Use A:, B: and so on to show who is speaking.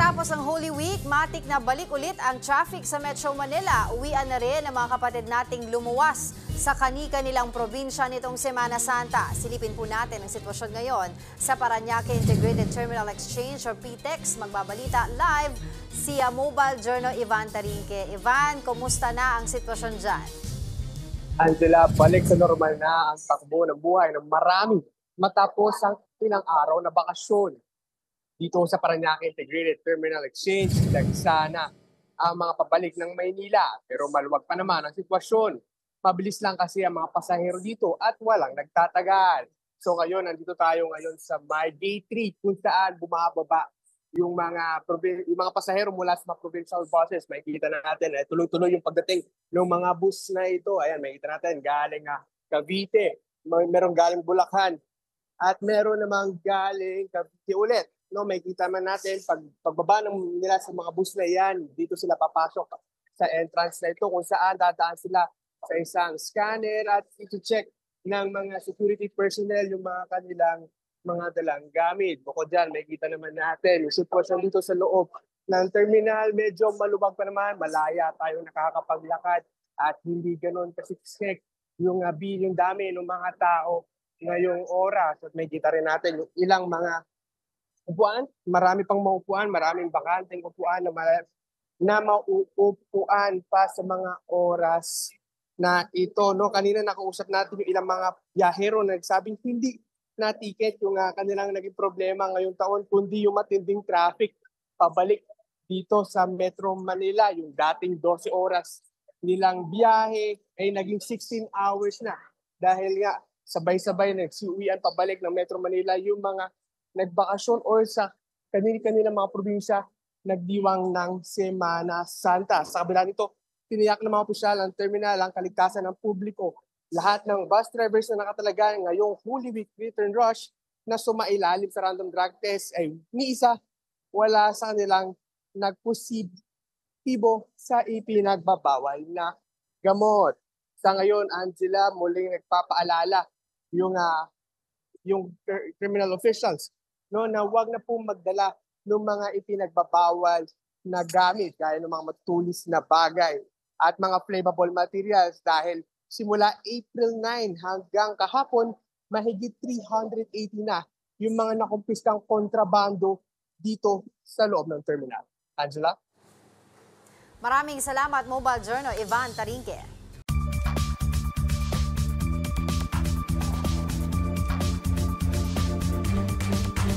A: Matapos ang Holy Week, matik na balik ulit ang traffic sa Metro Manila. Uwian na rin ang mga kapatid nating lumuwas sa kani-kanilang probinsya nitong Semana Santa. Silipin po natin ang sitwasyon ngayon sa Parañaque Integrated Terminal Exchange or PTEX. Magbabalita live si Mobile Journal Ivan Tarinque. Ivan, kumusta na ang sitwasyon dyan?
B: Angela, balik sa normal na ang takbo ng buhay ng marami matapos ang ilang araw na bakasyon. Dito sa Parañaque Integrated Terminal Exchange, nagsana ang mga pabalik ng Maynila. Pero maluwag pa naman ang sitwasyon. Mabilis lang kasi ang mga pasahero dito at walang nagtatagal. So ngayon, nandito tayo ngayon sa my day 3 kung saan bumababa yung mga pasahero mula sa mga provincial buses. Makikita natin, tuloy-tuloy yung pagdating ng mga bus na ito. Ayan, makikita natin, galing Cavite, merong galing Bulacan, at meron namang galing Cavite ulit. No, makikita man natin pagbaba nila sa mga bus na yan, dito sila papasok sa entrance na ito kung saan dadaan sila sa isang scanner at i-check ng mga security personnel yung mga kanilang mga dalang gamit. Bukod dyan, makikita naman natin yung sitwasyon dito sa loob ng terminal. Medyo maluwag pa naman, malaya tayong nakakapaglakad at hindi ganun kasi yung dami ng mga tao ngayong oras. At makikita rin natin yung ilang mga upuan, marami pang maupuan, maraming bakanteng upuan na mauupuan pa sa mga oras na ito. No? Kanina nakausap natin yung ilang mga biyahero na nagsabing hindi na ticket yung kanilang naging problema ngayong taon, kundi yung matinding traffic pabalik dito sa Metro Manila. Yung dating 12 oras nilang biyahe ay naging 16 hours na dahil nga sabay-sabay nagsiuwian pabalik ng Metro Manila yung mga nagbakasyon or sa kanila mga probinsya nagdiwang ng Semana Santa. Sa kabila nito, tiniyak ng mga opisyal ng terminal ang kaligtasan ng publiko. Lahat ng bus drivers na nakatalaga ngayong Holy Week return rush na sumailalim sa random drug test ay ni isa wala sa kanilang nagpositibo sa ipinagbabawal na gamot. Sa ngayon, Angela, muling nagpapaalala yung criminal officials na wag na pong magdala ng mga ipinagbabawal na gamit gaya ng mga matulis na bagay at mga flammable materials dahil simula April 9 hanggang kahapon, mahigit 380 na yung mga nakumpiskang kontrabando dito sa loob ng terminal. Angela?
A: Maraming salamat, Mobile Journal Ivan Tarinque.